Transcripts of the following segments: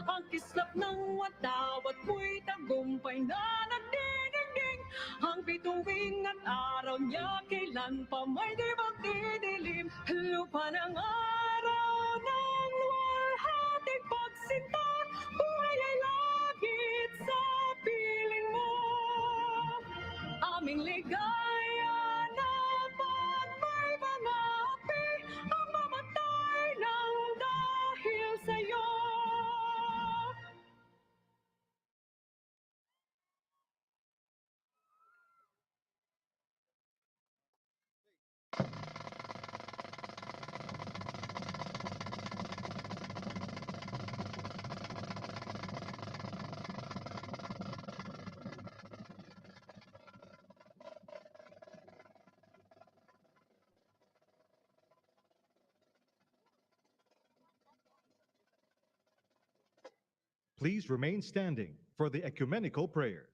Ang kislap ng watawat mo'y tagumpay na nagdidingding. Ang bituing at araw niya kailan pa may di magdidilim. Lupa ng araw ng luwalhating pagsinta, buhay ay langit sa piling mo. Aming ligaya na pag may mga api ang mamatay ng dahil sa'yo. Please remain standing for the ecumenical prayer.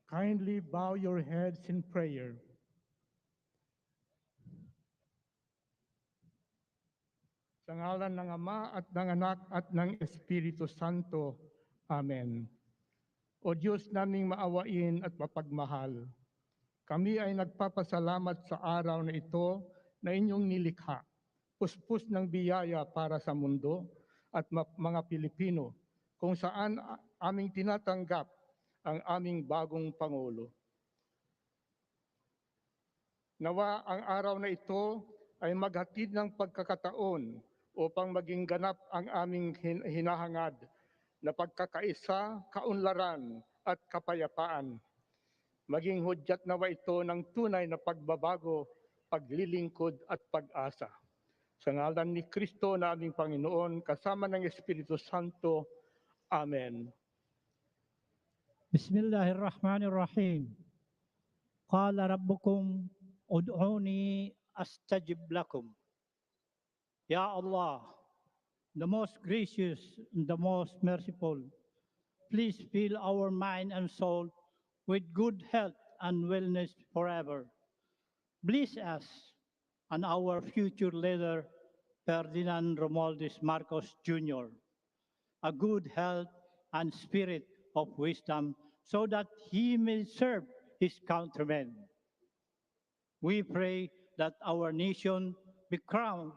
Kindly bow your heads in prayer. Sa ngalan ng Ama at ng Anak at ng Espiritu Santo. Amen. O Diyos naming maawain at mapagmahal, kami ay nagpapasalamat sa araw na ito na inyong nilikha, puspos ng biyaya para sa mundo at mga Pilipino, kung saan aming tinatanggap ang aming bagong Pangulo. Nawa ang araw na ito ay maghatid ng pagkakataon upang maging ganap ang aming hinahangad na pagkakaisa, kaunlaran at kapayapaan. Maging hudyat nawa ito ng tunay na pagbabago, paglilingkod at pag-asa. Sa ngalan ni Kristo na aming Panginoon, kasama ng Espiritu Santo. Amen. Bismillahirrahmanirrahim. Qala rabbukum ud'uni astajib lakum. Ya Allah, the most gracious and the most merciful, please fill our mind and soul with good health and wellness forever. Bless us and our future leader, Ferdinand Romualdez Marcos Jr., a good health and spirit of wisdom so that he may serve his countrymen. We pray that our nation be crowned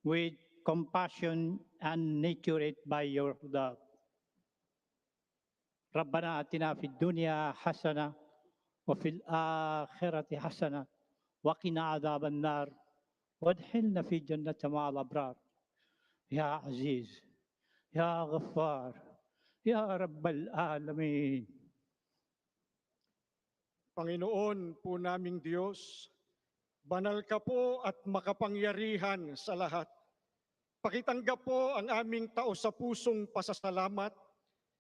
with compassion and nurtured by your love. ربنا آتنا في الدنيا حسنة وفي الآخرة حسنة وقنا عذاب النار وادخلنا في جنة مع الأبرار يا عزيز يا غفار يا رب العالمين. Panginoon po naming Diyos, banal ka po at makapangyarihan sa lahat. Pakitanggap po ang aming taos-sa-pusong pasasalamat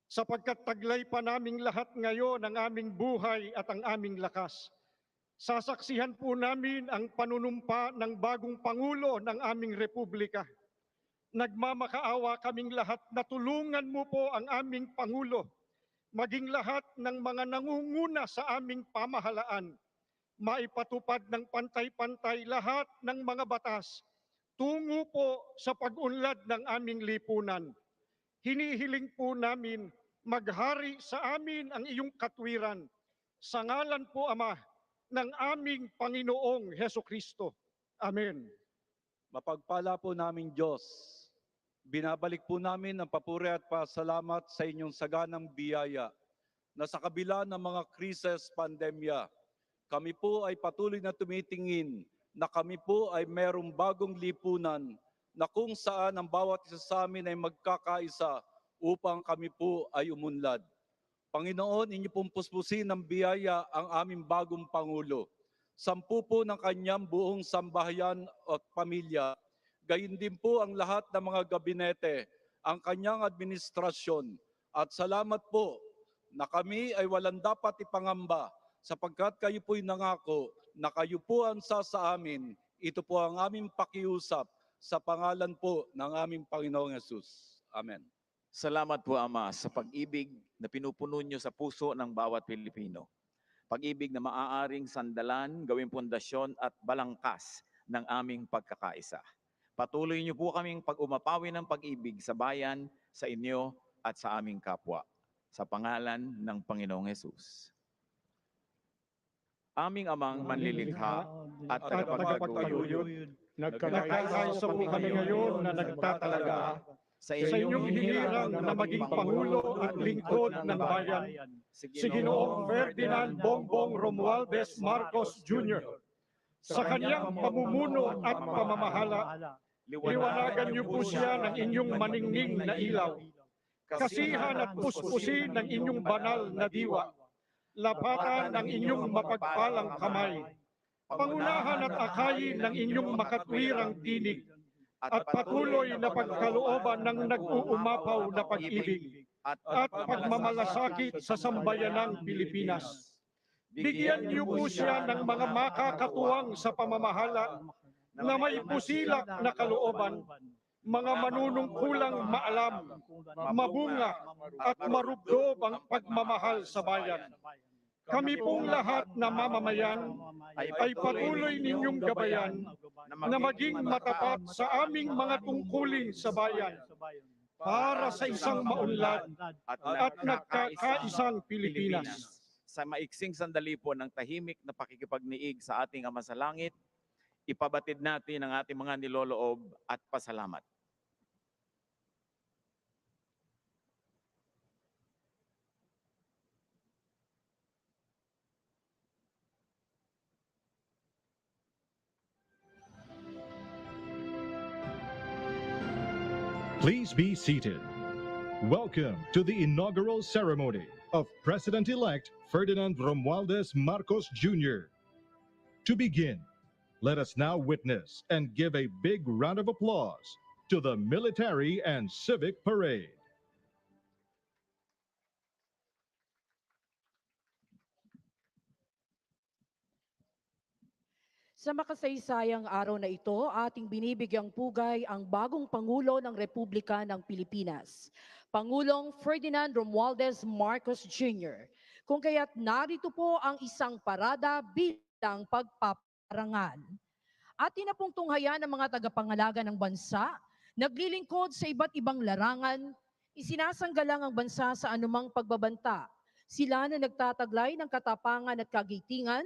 sapagkat taglay pa naming lahat ngayon ang aming buhay at ang aming lakas. Sasaksihan po namin ang panunumpa ng bagong Pangulo ng aming Republika. Nagmamakaawa kaming lahat na tulungan mo po ang aming Pangulo, maging lahat ng mga nangunguna sa aming pamahalaan, maipatupad ng pantay-pantay lahat ng mga batas, tungo po sa pag-unlad ng aming lipunan. Hinihiling po namin maghari sa amin ang iyong katwiran. Sa ngalan po, Ama, ng aming Panginoong Hesukristo. Amen. Mapagpala po namin Diyos, binabalik po namin ang papuri at pasalamat sa inyong saganang biyaya na sa kabila ng mga krisis, pandemya, kami po ay patuloy na tumitingin na kami po ay merong bagong lipunan na kung saan ang bawat isa sa amin ay magkakaisa upang kami po ay umunlad. Panginoon, inyo pong puspusin ng biyaya ang aming bagong Pangulo. 10 po ng kanyang buong sambahayan at pamilya, gayon din po ang lahat ng mga gabinete, ang kanyang administrasyon. At salamat po na kami ay walang dapat ipangamba sapagkat kayo po'y nangako na kayo po ang sa amin. Ito po ang aming pakiusap sa pangalan po ng aming Panginoong Hesus. Amen. Salamat po, Ama, sa pag-ibig na pinupuno niyo sa puso ng bawat Pilipino. Pag-ibig na maaaring sandalan, gawing pundasyon at balangkas ng aming pagkakaisa. Patuloy niyo po kaming pag-umapawi ng pag-ibig sa bayan, sa inyo at sa aming kapwa. Sa pangalan ng Panginoong Hesus. Aming amang manlilikha at tagapagtaguyod, Nagkakaisa po kami ngayon na nagtatalaga sa inyong hinirang na maging Pangulo at lingkod ng bayan, si Ginoong Ferdinand Bongbong Romualdez Marcos Jr. Sa kanyang pamumuno at pamamahala, liwanagan niyo po siya ng inyong maningning na ilaw, kasihan at puspusin ng inyong banal na diwa, lapatan ng inyong mapagpalang kamay, pangunahan at akayin ng inyong makatwirang tinig, at patuloy na pagkalooban ng nag-uumapaw na pag-ibig at pagmamalasakit sa sambayanang Pilipinas. Bigyan niyo po siya ng mga makakatuwang sa pamamahala na may pusilak na kalooban, mga manunungkulang maalam, mabunga at marubdob ang pagmamahal sa bayan. Kami pong lahat na mamamayan ay patuloy ninyong gabayan na maging matapat sa aming mga tungkulin sa bayan para sa isang maunlad at nagkakaisang Pilipinas. Sa maiksing sandali po ng tahimik na pakikipagniig sa ating Ama sa Langit, ipabatid natin ang ating mga niloloob at pasalamat. Please be seated. Welcome to the inaugural ceremony of President-elect Ferdinand Romualdez Marcos Jr. To begin, let us now witness and give a big round of applause to the military and civic parade. Sa makasaysayang araw na ito, ating binibigyang pugay ang bagong Pangulo ng Republika ng Pilipinas, Pangulong Ferdinand Romualdez Marcos Jr. Kung kaya't narito po ang isang parada bilang pagpaparangal. Atin na pong tunghayan ng mga tagapangalaga ng bansa, naglilingkod sa iba't ibang larangan, isinasanggalang ang bansa sa anumang pagbabanta. Sila na nagtataglay ng katapangan at kagitingan,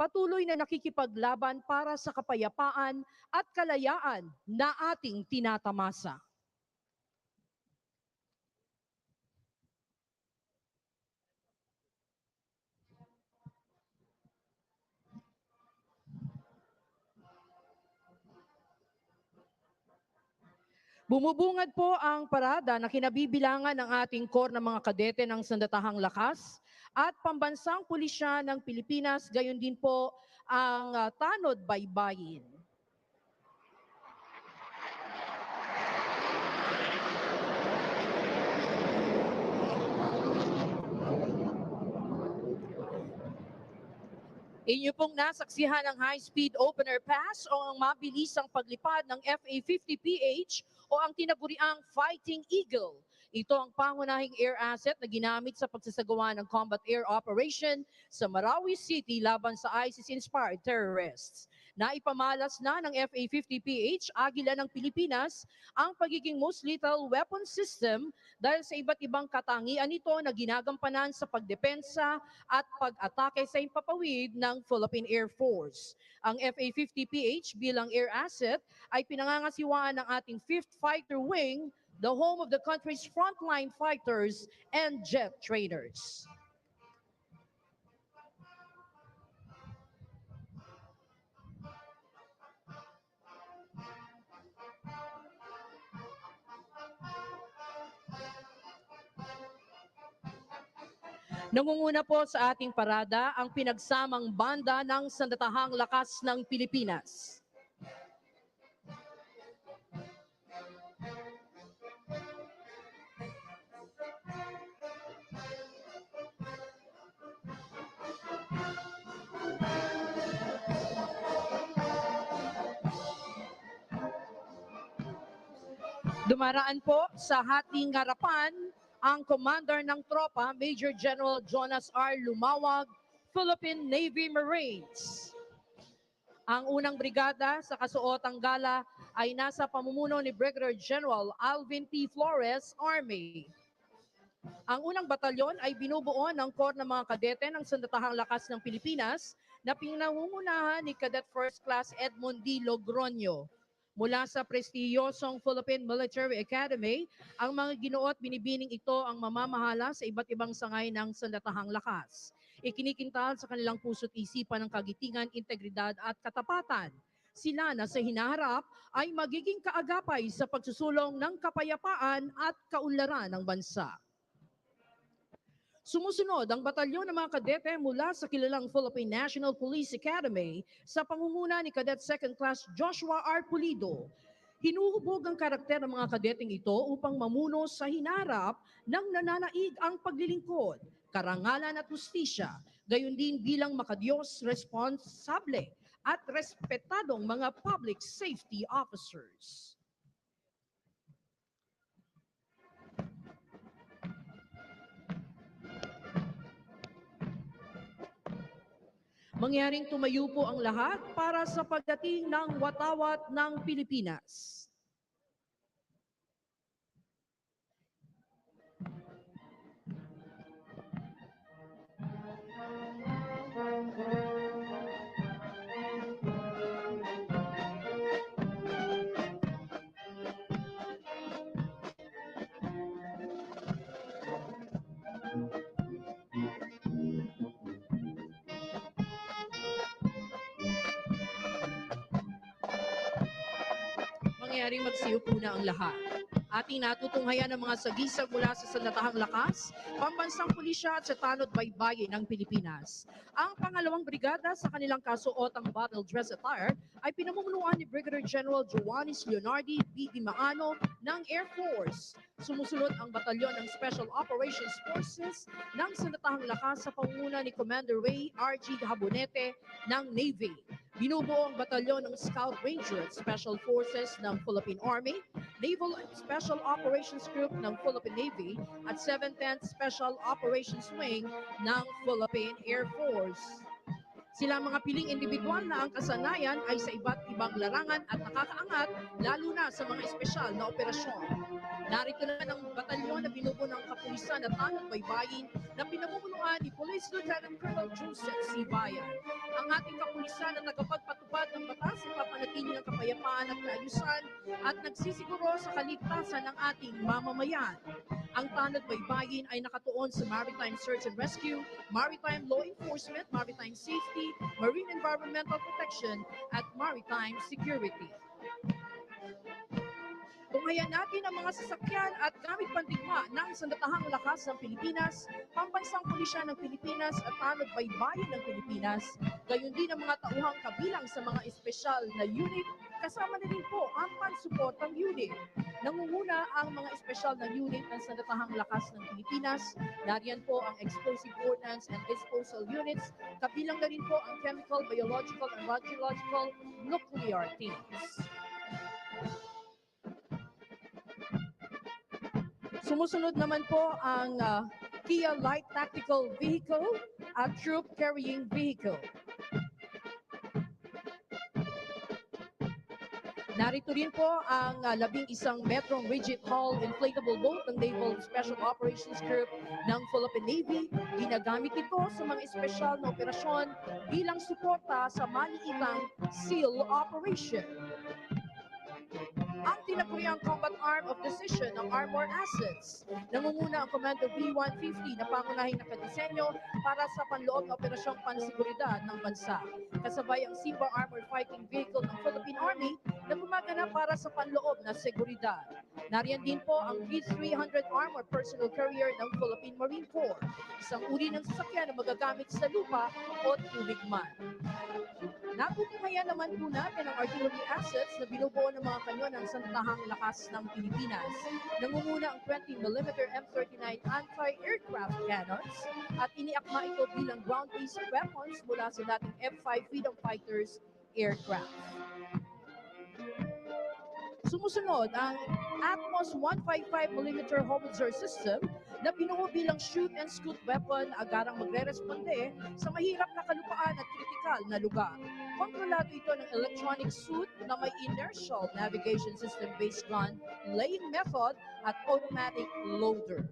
patuloy na nakikipaglaban para sa kapayapaan at kalayaan na ating tinatamasa. Bumubungad po ang parada na kinabibilangan ng ating core ng mga kadete ng Sandatahang Lakas at Pambansang Pulisya ng Pilipinas, gayon din po ang Tanod Baybayin. Inyo pong nasaksihan ang high-speed opener pass o ang mabilisang paglipad ng FA-50PH o ang tinaguriang Fighting Eagle. Ito ang pangunahing air asset na ginamit sa pagsasagawa ng combat air operation sa Marawi City laban sa ISIS-inspired terrorists. Naipamalas na ng FA-50PH, Agila ng Pilipinas, ang pagiging most lethal weapon system dahil sa iba't ibang katangian nito na ginagampanan sa pagdepensa at pag-atake sa himpapawid ng Philippine Air Force. Ang FA-50PH bilang air asset ay pinangangasiwaan ng ating 5th Fighter Wing, the home of the country's frontline fighters and jet trainers. Nangunguna po sa ating parada ang pinagsamang banda ng Sandatahang Lakas ng Pilipinas. Dumaraan po sa hating harapan ang commander ng tropa, Major General Jonas R. Lumawag, Philippine Navy Marines. Ang unang brigada sa kasuotang gala ay nasa pamumuno ni Brigadier General Alvin T. Flores, Army. Ang unang batalyon ay binubuo ng Corps ng mga kadete ng Sandatahang Lakas ng Pilipinas na pinangungunahan ni Cadet First Class Edmond D. Logroño. Mula sa prestiyosong Philippine Military Academy, ang mga ginuot binibining ito ang mamamahala sa iba't ibang sangay ng Sandatahang Lakas. Ikinikintal sa kanilang puso't isipan ng kagitingan, integridad at katapatan. Sila na sa hinaharap ay magiging kaagapay sa pagsusulong ng kapayapaan at kaunlaran ng bansa. Sumusunod ang batalyon ng mga kadete mula sa kilalang Philippine National Police Academy sa pangunguna ni Cadet Second Class Joshua R. Pulido. Hinuhubog ang karakter ng mga kadeteng ito upang mamuno sa hinarap ng nananaig ang paglilingkod, karangalan at hustisya, gayon din bilang makadiyos, responsable at respetadong mga public safety officers. Mangyaring tumayo po ang lahat para sa pagdating ng watawat ng Pilipinas. Mangyaring magsiupo na ang lahat. Ating natutunghayan ng mga sagisag mula sa Sandatahang Lakas, Pambansang Pulisya at sa Tanod Baybayin ng Pilipinas. Ang pangalawang brigada sa kanilang kasuotang battle dress attire ay pinamumunuan ni Brigadier General Joanis Leonardi B. Dimaano ng Air Force. Sumusunod ang batalyon ng Special Operations Forces ng Sandatahang Lakas sa pangunguna ni Commander Ray R.G. Habonete ng Navy. Binubuo ang batalyon ng Scout Ranger at Special Forces ng Philippine Army, Naval Special Operations Group ng Philippine Navy at 7th Special Operations Wing ng Philippine Air Force. Sila mga piling individual na ang kasanayan ay sa iba't ibang larangan at nakakaangat lalo na sa mga espesyal na operasyon. Narito naman ang batalyon na binubuo ng kapulisan at Tanod Baybayin na pinamumunuan ni Police Lieutenant Colonel Joseph C. Bayan. Ang ating kapulisan na tagapagpatupad ng batas sa papanatili ng kapayapaan at kaayusan at nagsisiguro sa kaligtasan ng ating mamamayan. Ang Tanod Baybayin ay nakatuon sa Maritime Search and Rescue, Maritime Law Enforcement, Maritime Safety, Marine Environmental Protection at Maritime Security. Tunghayan natin ang mga sasakyan at gamit pandigma ng Sandatahang Lakas ng Pilipinas, Pambansang Pulisya ng Pilipinas at Tanod Baybayin ng Pilipinas, gayon din ang mga tauhang kabilang sa mga espesyal na unit, kasama na rin po ang pansuportang unit. Nangunguna ang mga espesyal na unit ng Sandatahang Lakas ng Pilipinas. Nariyan po ang Explosive Ordnance and Disposal Units, kabilang na rin po ang Chemical, Biological, and Radiological Nuclear Teams. Sumusunod naman po ang Kia Light Tactical Vehicle at Troop Carrying Vehicle. Narito rin po ang 11 Metrong Rigid Hull Inflatable Boat ng Naval Special Operations Group ng Philippine Navy. Ginagamit ito sa mga espesyal na operasyon bilang suporta sa maliitang SEAL operation. Ang tinaguriang combat arm of decision ng Armor Assets. Nangunguna ang Commander B-150 na pangunahing nakadisenyo para sa panloob na operasyong pansiguridad ng bansa. Kasabay ang Simba Armored Fighting Vehicle ng Philippine Army na gumaganap para sa panloob na seguridad. Nariyan din po ang V-300 Armored Personnel Carrier ng Philippine Marine Corps, isang uri ng sasakyan na magagamit sa lupa o tubig man. Natutunghayan naman po natin ang artillery assets na binubuo ng mga kanyon ng Sandatahang Lakas ng Pilipinas. Nangunguna ang 20mm M39 anti-aircraft cannons at iniakma ito bilang ground-based weapons mula sa dating F-5 Freedom Fighters aircraft. Sumusunod ang Atmos 155mm howitzer system na binuo bilang shoot and scoot weapon na agarang magre-responde sa mahirap na kalupaan at kritikal na lugar. Kontrolado ito ng electronic suit na may inertial navigation system-based gun laying method at automatic loader.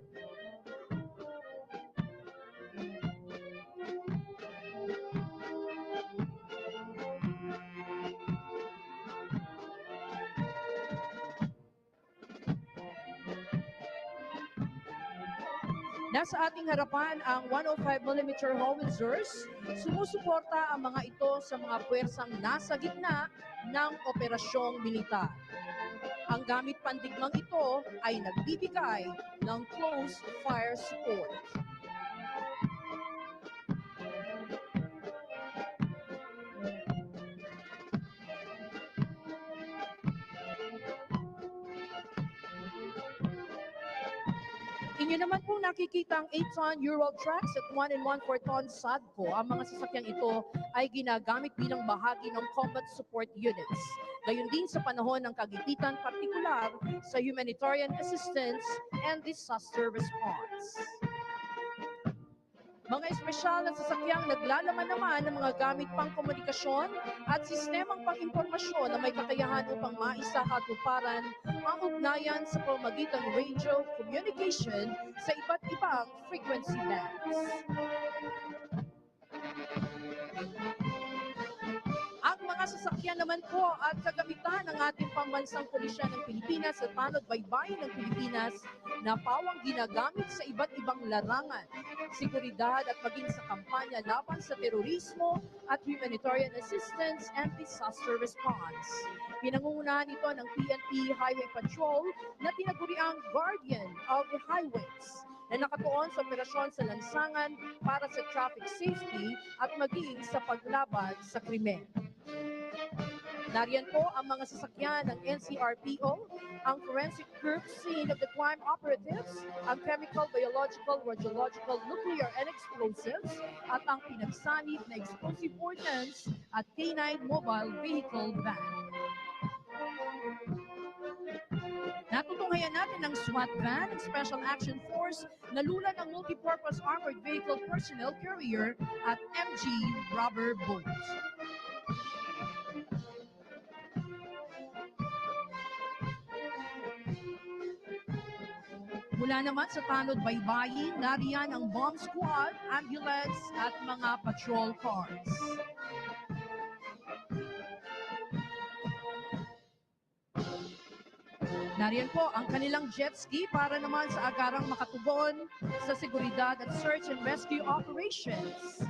Nasa ating harapan ang 105mm howitzers. Sumusuporta ang mga ito sa mga puwersang nasa gitna ng operasyong militar. Ang gamit pandigmang ito ay nagbibigay ng close fire support. Inyo naman po nakikita ang 8-ton Ural trucks at 1 1/4 ton Sadco. Ang mga sasakyang ito ay ginagamit bilang bahagi ng combat support units. Gayon din sa panahon ng kagipitan, partikular sa humanitarian assistance and disaster response. Mga espesyal na sasakyang naglalaman naman ng mga gamit pang komunikasyon at sistemang pang-impormasyon na may kakayahan upang maisakatuparan ang ugnayan sa pamamagitan ng radio communication sa iba't ibang frequency bands. Ang mga sasakyan naman po at kagamitan ng ating pambansang pulisya ng Pilipinas at tanod baybayin ng Pilipinas na pawang ginagamit sa iba't ibang larangan, seguridad at maging sa kampanya laban sa terorismo at humanitarian assistance and disaster response. Pinangungunahan ito ng PNP Highway Patrol na tinaguriang Guardian of the Highways na nakatuon sa operasyon sa lansangan para sa traffic safety at maging sa paglaban sa krimen. Nariyan po ang mga sasakyan ng NCRPO, ang Forensic Group Scene of the Crime Operatives, ang Chemical, Biological, Radiological, Nuclear, and Explosives, at ang pinagsanib na Explosive Ordnance at K9 Mobile Vehicle Van. Natutunghayan natin ang SWAT van, ang Special Action Force, na lula ng Multipurpose Armored Vehicle Personnel Carrier at MG Rubber Boat. Mula naman sa tanod baybayin, nariyan ang bomb squad, ambulance at mga patrol cars. Nariyan po ang kanilang jet ski para naman sa agarang makatugon sa seguridad at search and rescue operations.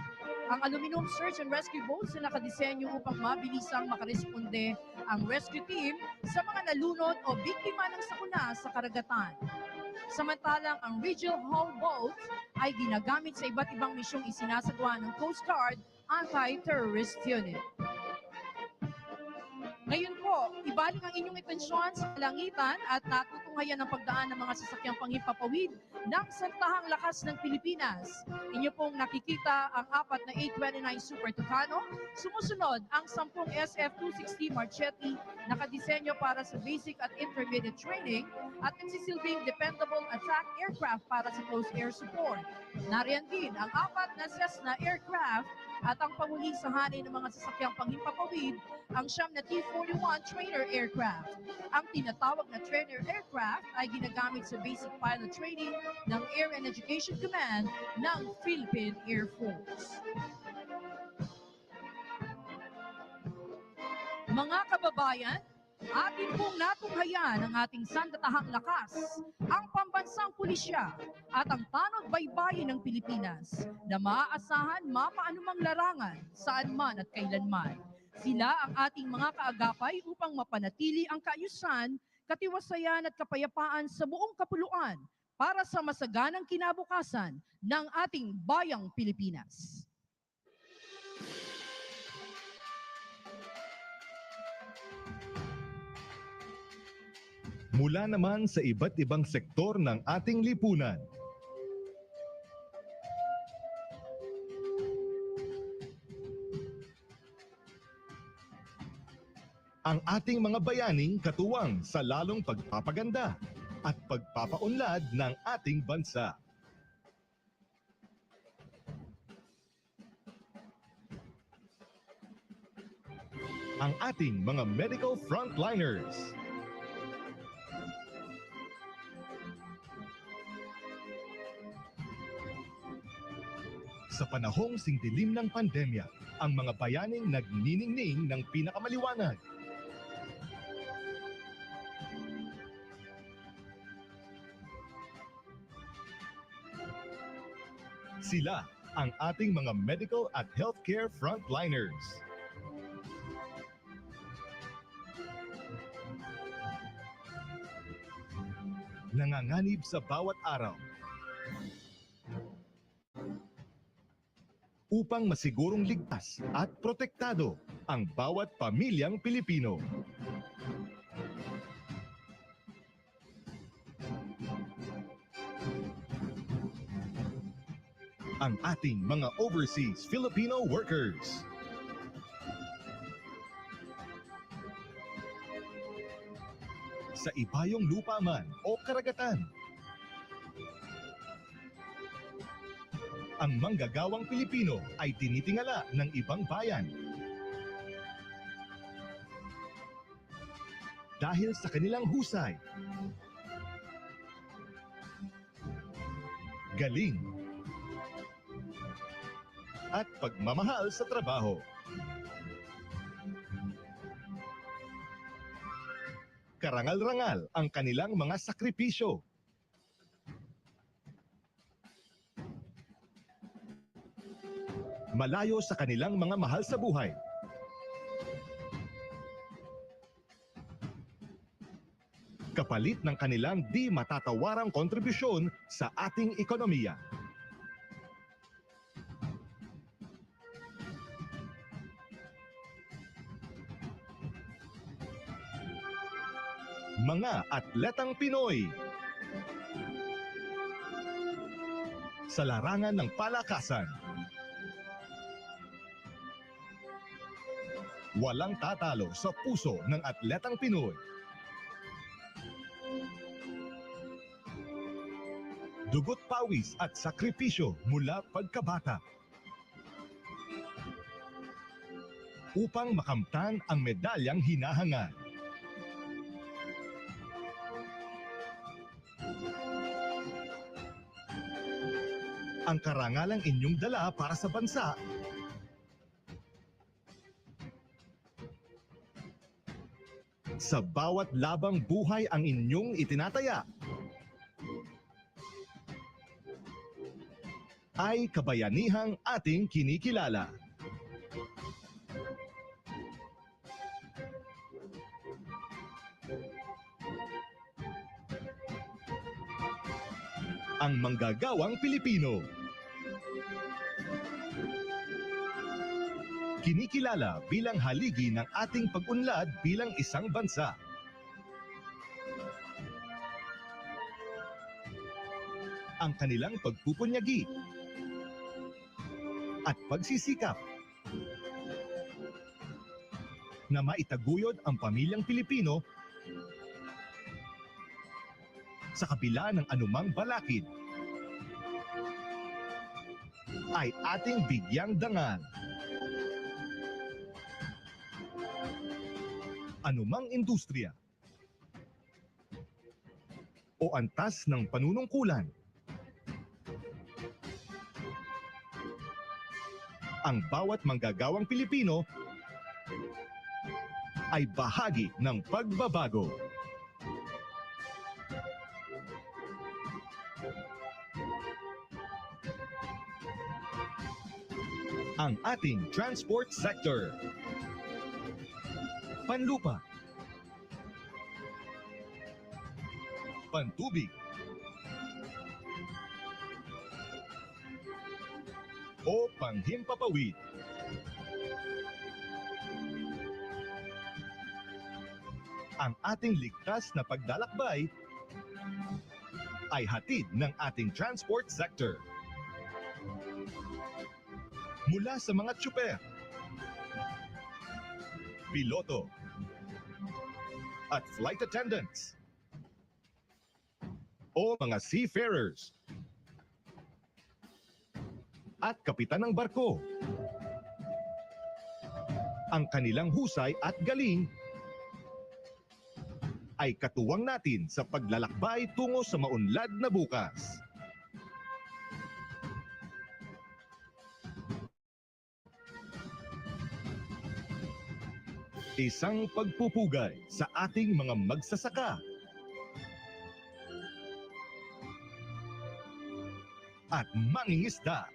Ang aluminum search and rescue boats na nakadisenyo upang mabilisang makaresponde ang rescue team sa mga nalunod o biktima ng sakuna sa karagatan. Samantalang ang Regional Hull Boat ay ginagamit sa iba't ibang misyong isinasagawa ng Coast Guard Anti-Terrorist Unit. Ngayon po, ibalik ang inyong atensyon sa kalangitan at natutunghayan ang pagdaan ng mga sasakyang panghimpapawid ng Santahang Lakas ng Pilipinas. Inyo pong nakikita ang 4 na 829 Super Tucano. Sumusunod ang 10 SF-260 Marchetti nakadisenyo para sa basic at intermediate training at nagsisilbing dependable attack aircraft para sa close air support. Nariyan din ang 4 na Cessna aircraft at ang pamuli sa hanay ng mga sasakyang panghimpapawid, ang 9 na T-41 trainer aircraft. Ang tinatawag na trainer aircraft ay ginagamit sa basic pilot training ng Air and Education Command ng Philippine Air Force. Mga kababayan, atin pong natunghayan ang ating sandatahang lakas, ang pambansang pulisya at ang tanod baybayin ng Pilipinas na maaasahan mapaanumang larangan saan man at kailanman. Sila ang ating mga kaagapay upang mapanatili ang kaayusan, katiwasayan at kapayapaan sa buong kapuluan para sa masaganang kinabukasan ng ating bayang Pilipinas. Mula naman sa iba't ibang sektor ng ating lipunan. ang ating mga bayaning katuwang sa lalong pagpapaganda at pagpapaunlad ng ating bansa. Ang ating mga medical frontliners. Sa panahong singdilim ng pandemya, ang mga bayaning nagniningning ng pinakamaliwanag. Sila ang ating mga medical at healthcare frontliners. Nanganganib sa bawat araw upang masigurong ligtas at protektado ang bawat pamilyang Pilipino. Ang ating mga overseas Filipino workers. Sa ibayong lupa man o karagatan. Ang manggagawang Pilipino ay tinitingala ng ibang bayan. Dahil sa kanilang husay, galing, at pagmamahal sa trabaho. Karangal-rangal ang kanilang mga sakripisyo. Malayo sa kanilang mga mahal sa buhay. Kapalit ng kanilang di matatawarang kontribusyon sa ating ekonomiya. Mga atletang Pinoy. Sa larangan ng palakasan, walang tatalo sa puso ng atletang Pinoy. Dugot pawis at sakripisyo mula pagkabata upang makamtan ang medalyang hinahangad. Ang karangalang inyong dala para sa bansa sa bawat labang buhay ang inyong itinataya ay kabayanihang ating kinikilala. Ang manggagawang Pilipino. Kinikilala bilang haligi ng ating pag-unlad bilang isang bansa. Ang kanilang pagpupunyagi at pagsisikap na maitaguyod ang pamilyang Pilipino sa kabila ng anumang balakid ay ating bigyang dangal. Anumang industriya o antas ng panunungkulan, ang bawat manggagawang Pilipino ay bahagi ng pagbabago. Ang ating transport sector. Panlupa, pantubig, o panghimpapawid. Ang ating ligtas na paglalakbay ay hatid ng ating transport sector. Mula sa mga tsuper, piloto, at flight attendants o mga seafarers at kapitan ng barko. Ang kanilang husay at galing ay katuwang natin sa paglalakbay tungo sa maunlad na bukas. Isang pagpupugay sa ating mga magsasaka at mangingisda.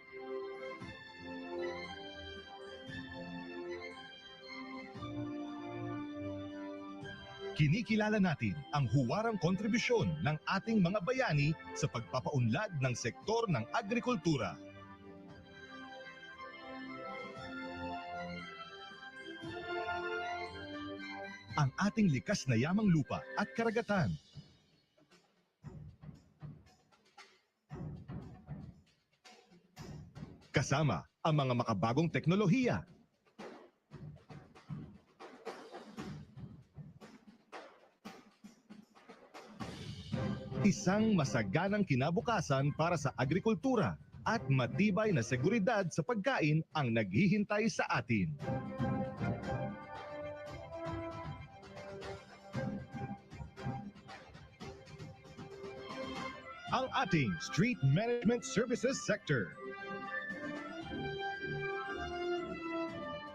Kinikilala natin ang huwarang kontribusyon ng ating mga bayani sa pagpapaunlad ng sektor ng agrikultura. Ang ating likas na yamang lupa at karagatan. Kasama ang mga makabagong teknolohiya. Isang masaganang kinabukasan para sa agrikultura at matibay na seguridad sa pagkain ang naghihintay sa atin. Ang ating Street Management Services Sector.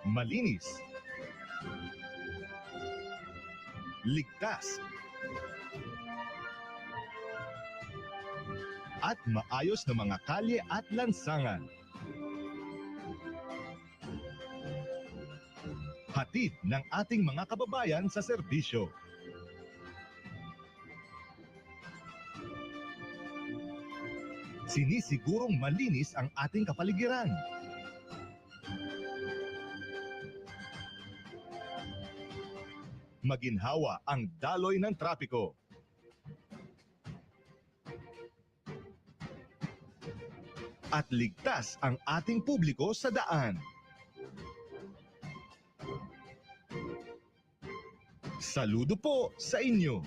Malinis, ligtas, at maayos na mga kalye at lansangan. Hatid ng ating mga kababayan sa serbisyo. Sinisigurong malinis ang ating kapaligiran. Maginhawa ang daloy ng trapiko. At ligtas ang ating publiko sa daan. Saludo po sa inyo.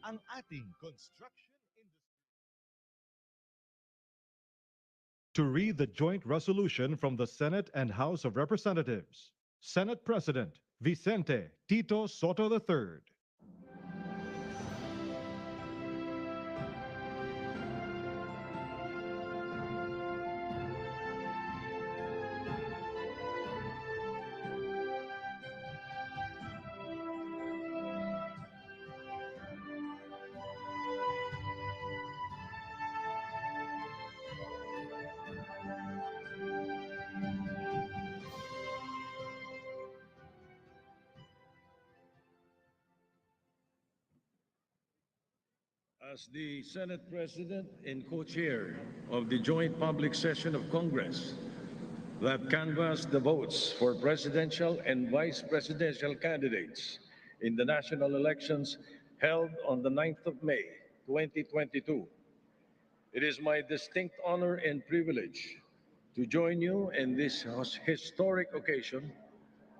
Ang ating construction industry. To read the joint resolution from the Senate and House of Representatives, Senate President Vicente Tito Soto III. As the Senate President and co-chair of the joint public session of Congress that canvassed the votes for presidential and vice presidential candidates in the national elections held on the 9th of May, 2022, it is my distinct honor and privilege to join you in this historic occasion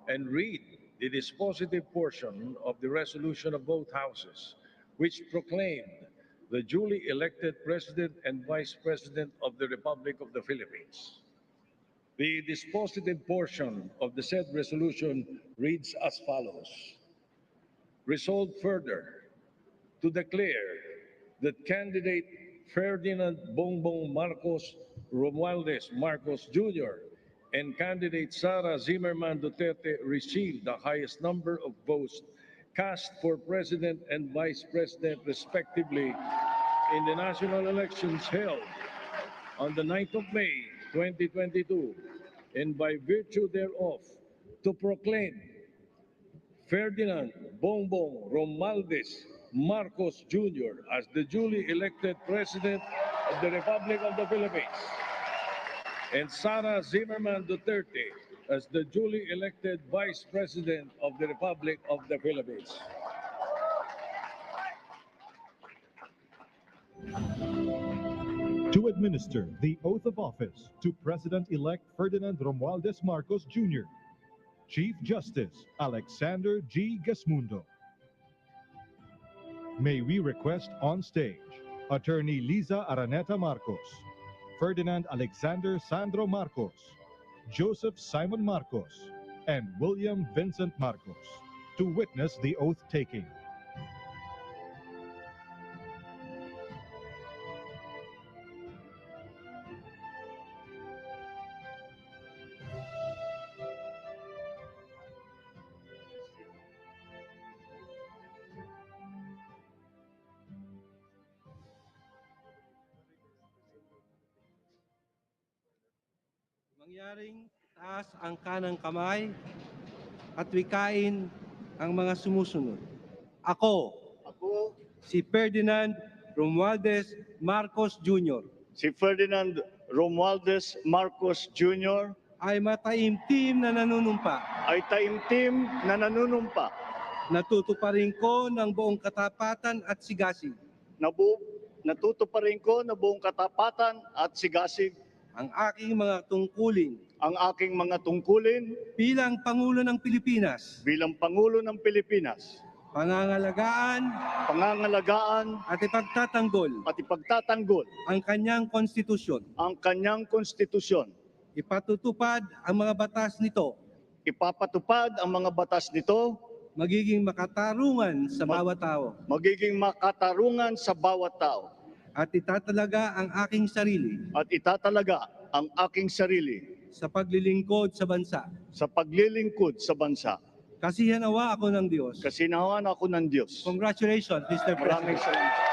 and read the dispositive portion of the resolution of both houses, which proclaimed the duly elected President and Vice President of the Republic of the Philippines. The dispositive portion of the said resolution reads as follows. Resolved further to declare that candidate Ferdinand Bongbong Marcos Romualdez Marcos Jr. and candidate Sara Zimmerman Duterte received the highest number of votes cast for President and Vice President respectively in the national elections held on the 9th of May, 2022, and by virtue thereof, to proclaim Ferdinand Bongbong Romualdez Marcos Jr. as the duly elected President of the Republic of the Philippines, and Sara Zimmerman Duterte as the duly elected Vice President of the Republic of the Philippines. to administer the oath of office to President-elect Ferdinand Romualdez Marcos Jr., Chief Justice Alexander G. Gasmundo. May we request on stage Attorney Liza Araneta Marcos, Ferdinand Alexander Sandro Marcos, Joseph Simon Marcos, and William Vincent Marcos to witness the oath-taking. Mangyaring taas ang kanang kamay at wikain ang mga sumusunod. Ako, si Ferdinand Romualdez Marcos Jr. Si Ferdinand Romualdez Marcos Jr. ay mataimtim na nanunumpa. Natutuparin ko ng buong katapatan at sigasig Natutuparin ko na buong katapatan at sigasig ang aking mga tungkulin bilang Pangulo ng Pilipinas, pangangalagaan at ipagtatanggol ang kanyang konstitusyon. Ipatutupad ang mga batas nito. Magiging makatarungan sa bawat tao. At itatalaga ang aking sarili sa paglilingkod sa bansa. Kasinawa ako ng Diyos. Congratulations, Mr. Maraming President. salamat.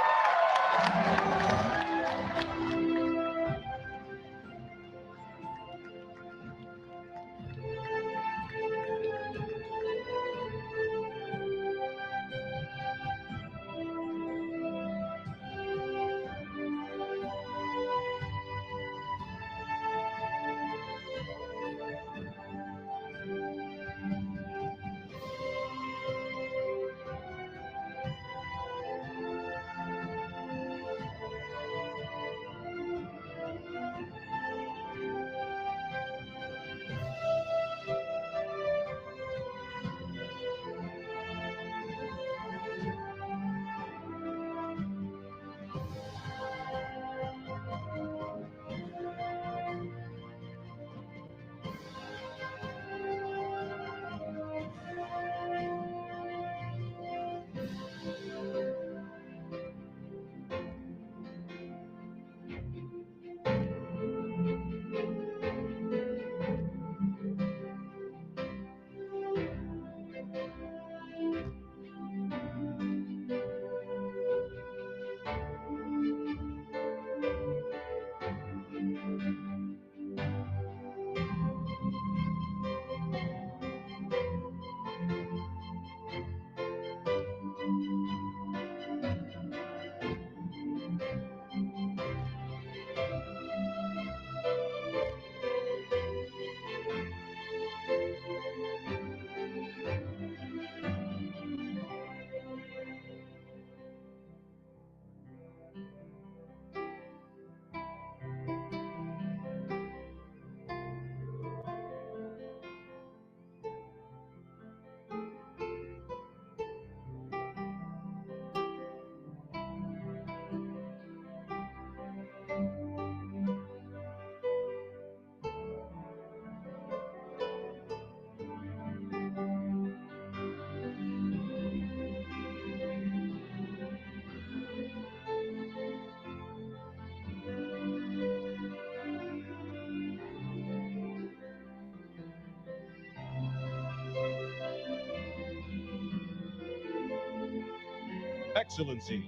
Excellencies,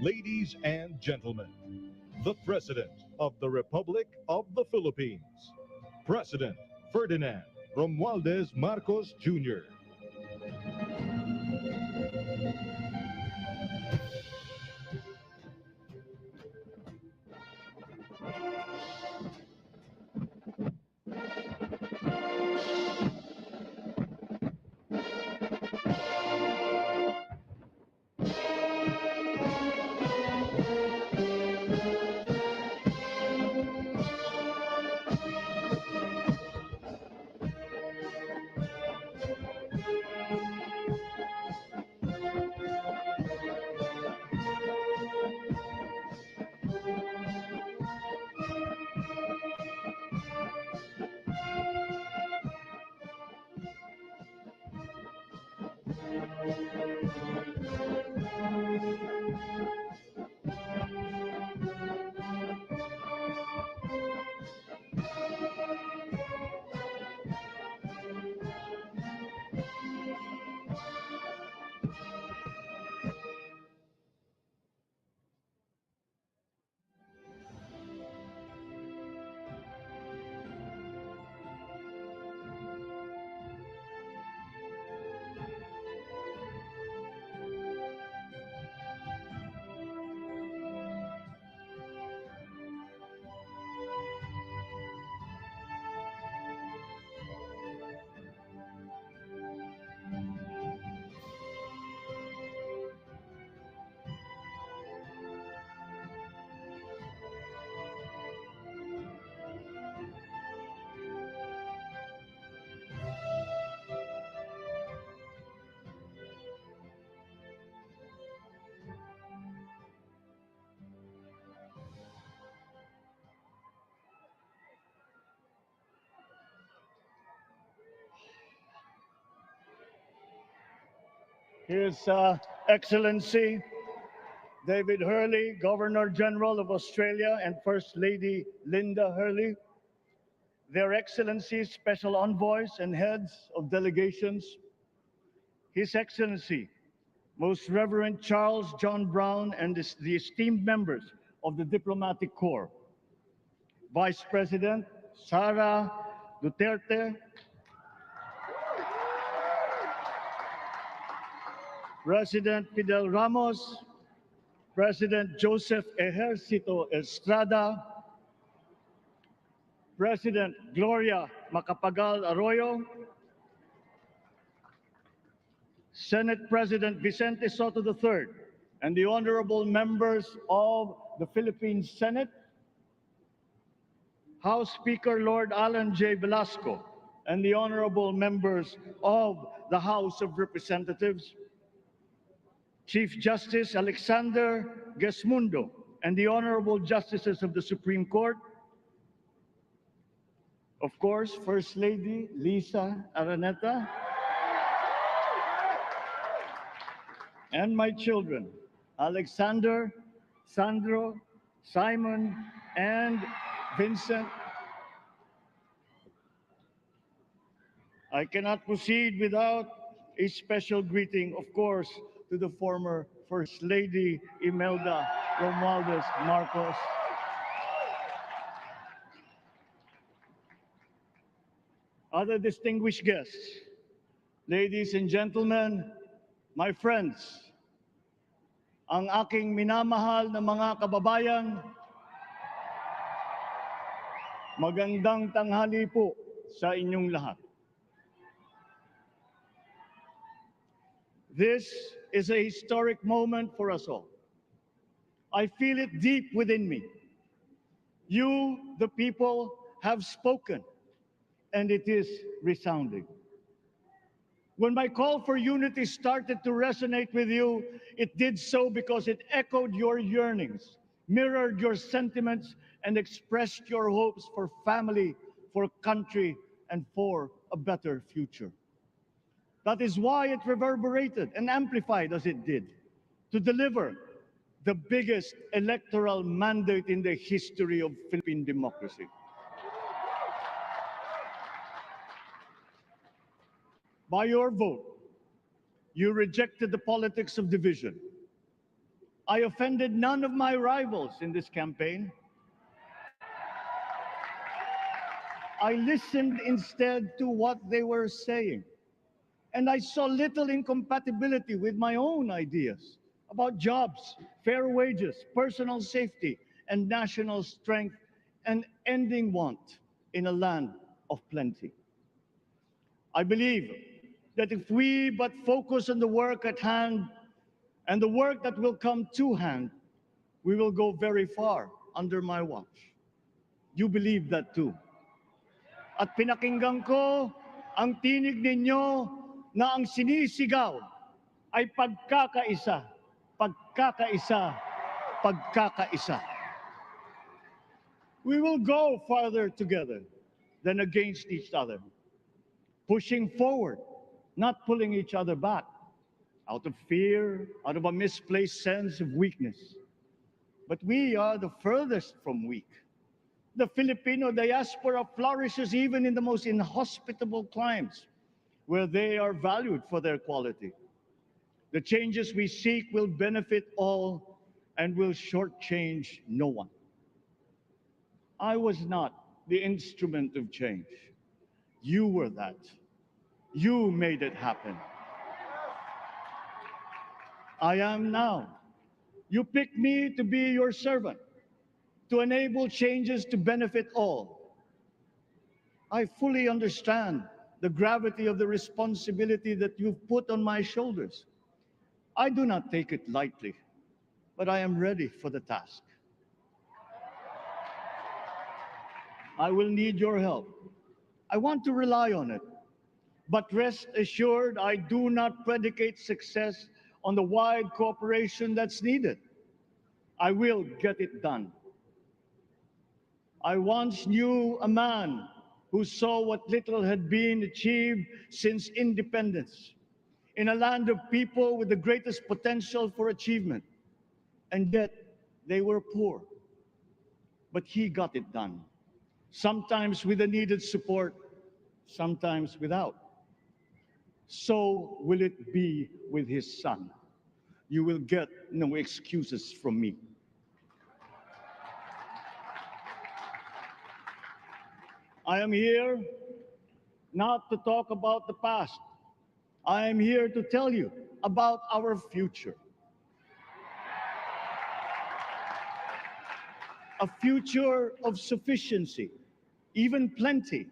ladies and gentlemen, the President of the Republic of the Philippines, President Ferdinand Romualdez Marcos Jr. His Excellency David Hurley, Governor General of Australia, and First Lady Linda Hurley, Their Excellencies, Special Envoys, and Heads of Delegations, His Excellency, Most Reverend Charles John Brown, and the esteemed members of the Diplomatic Corps, Vice President Sara Duterte, President Fidel Ramos, President Joseph Ejercito Estrada, President Gloria Macapagal Arroyo, Senate President Vicente Soto III, and the honorable members of the Philippine Senate, House Speaker Lord Alan J. Velasco, and the honorable members of the House of Representatives, Chief Justice Alexander Gesmundo, and the honorable justices of the Supreme Court, of course, First Lady Lisa Araneta, and my children, Alexander, Sandro, Simon, and Vincent. I cannot proceed without a special greeting, of course, to the former First Lady Imelda Romualdez Marcos, other distinguished guests, ladies and gentlemen, my friends, ang aking minamahal na mga kababayan, magandang tanghali po sa inyong lahat. This is a historic moment for us all. I feel it deep within me. You, the people, have spoken, and it is resounding. When my call for unity started to resonate with you, it did so because it echoed your yearnings, mirrored your sentiments, and expressed your hopes for family, for country, and for a better future. That is why it reverberated and amplified as it did, to deliver the biggest electoral mandate in the history of Philippine democracy. By your vote, you rejected the politics of division. I offended none of my rivals in this campaign. I listened instead to what they were saying. And I saw little incompatibility with my own ideas about jobs, fair wages, personal safety, and national strength, and ending want in a land of plenty. I believe that if we but focus on the work at hand and the work that will come to hand, we will go very far under my watch. You believe that too. At pinakinggan ko ang tinig ninyo na ang sinisigaw ay pagkakaisa, pagkakaisa, pagkakaisa. We will go farther together than against each other, pushing forward, not pulling each other back, out of fear, out of a misplaced sense of weakness. But we are the furthest from weak. The Filipino diaspora flourishes even in the most inhospitable climes, where they are valued for their quality. The changes we seek will benefit all and will shortchange no one. I was not the instrument of change. You were that. You made it happen. I am now. You picked me to be your servant, to enable changes to benefit all. I fully understand the gravity of the responsibility that you've put on my shoulders. I do not take it lightly, but I am ready for the task. I will need your help. I want to rely on it. But rest assured, I do not predicate success on the wide cooperation that's needed. I will get it done. I once knew a man who saw what little had been achieved since independence. in a land of people with the greatest potential for achievement, and yet they were poor. But he got it done, sometimes with the needed support, sometimes without. So will it be with his son. You will get no excuses from me. I am here not to talk about the past. I am here to tell you about our future. A future of sufficiency, even plenty,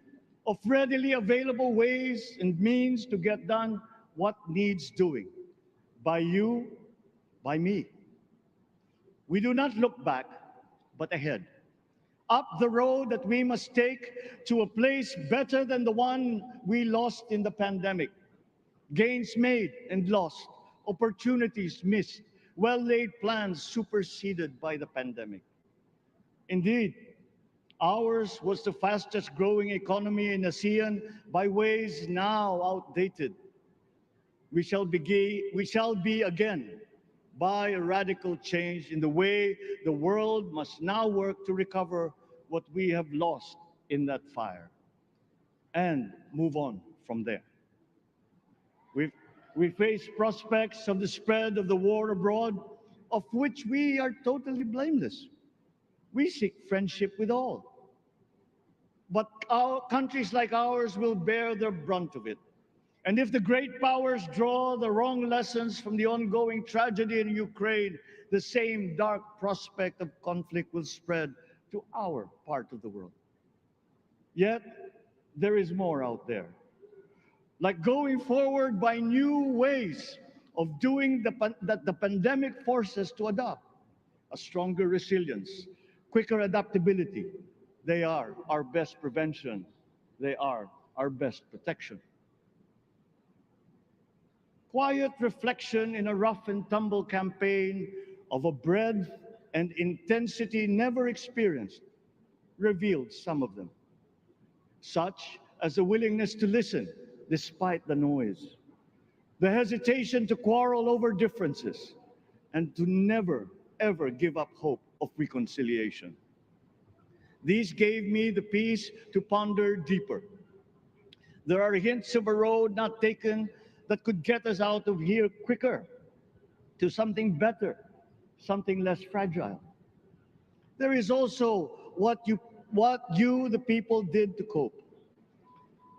of readily available ways and means to get done what needs doing, by you, by me. We do not look back, but ahead, up the road that we must take to a place better than the one we lost in the pandemic. Gains made and lost, opportunities missed, well-laid plans superseded by the pandemic. Indeed, ours was the fastest growing economy in ASEAN by ways now outdated. We shall be again by a radical change in the way the world must now work to recover what we have lost in that fire and move on from there. We face prospects of the spread of the war abroad, of which we are totally blameless. We seek friendship with all. But countries like ours will bear the brunt of it. And if the great powers draw the wrong lessons from the ongoing tragedy in Ukraine, the same dark prospect of conflict will spread to our part of the world. Yet, there is more out there. Like going forward by new ways of doing that the pandemic forces to adopt. A stronger resilience, quicker adaptability. They are our best prevention. They are our best protection. Quiet reflection in a rough and tumble campaign of a breadth and intensity never experienced revealed some of them, such as the willingness to listen despite the noise, the hesitation to quarrel over differences, and to never, ever give up hope of reconciliation. These gave me the peace to ponder deeper. There are hints of a road not taken that could get us out of here quicker to something better, something less fragile. There is also what you, the people, did to cope.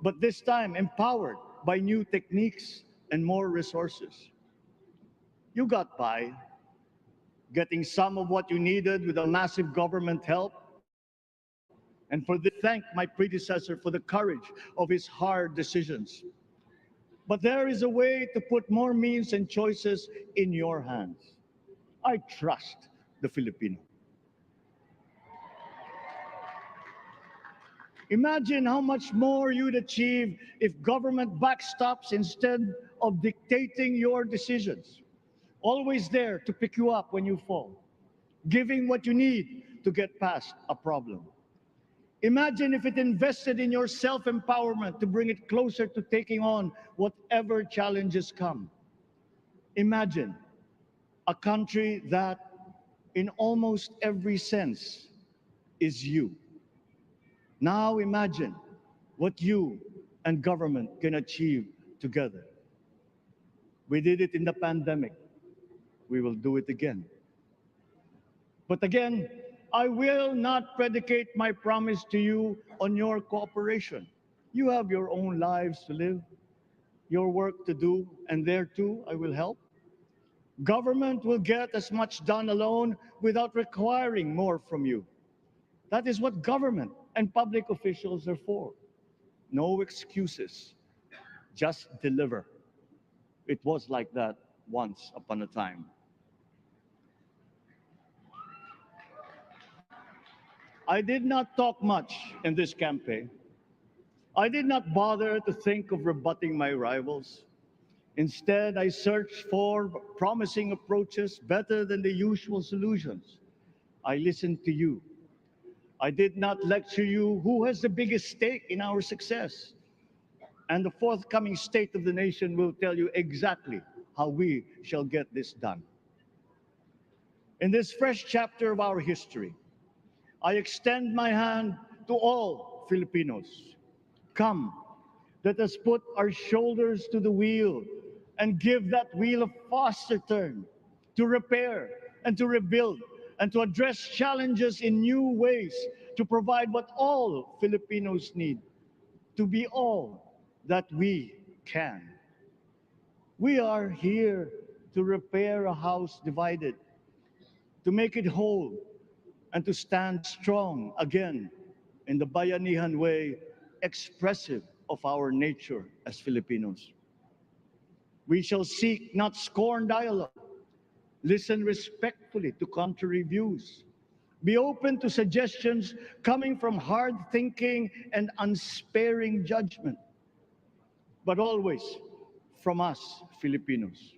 But this time empowered by new techniques and more resources. You got by, getting some of what you needed with a massive government help. And for this, thank my predecessor for the courage of his hard decisions. But there is a way to put more means and choices in your hands. I trust the Filipino. Imagine how much more you'd achieve if government backstops instead of dictating your decisions. Always there to pick you up when you fall, giving what you need to get past a problem. Imagine if it invested in your self-empowerment to bring it closer to taking on whatever challenges come. Imagine a country that, in almost every sense, is you. Now imagine what you and government can achieve together. We did it in the pandemic. We will do it again. But again, I will not predicate my promise to you on your cooperation. You have your own lives to live, your work to do, and there too I will help. Government will get as much done alone without requiring more from you. That is what government and public officials are for. No excuses, just deliver. It was like that once upon a time. I did not talk much in this campaign. I did not bother to think of rebutting my rivals. Instead, I searched for promising approaches better than the usual solutions. I listened to you. I did not lecture you who has the biggest stake in our success. And the forthcoming State of the Nation will tell you exactly how we shall get this done. In this fresh chapter of our history, I extend my hand to all Filipinos. Come, let us put our shoulders to the wheel and give that wheel a faster turn to repair and to rebuild and to address challenges in new ways, to provide what all Filipinos need, to be all that we can. We are here to repair a house divided, to make it whole, and to stand strong again in the Bayanihan way, expressive of our nature as Filipinos. We shall seek, not scorn, dialogue. Listen respectfully to contrary views. Be open to suggestions coming from hard thinking and unsparing judgment, but always from us, Filipinos.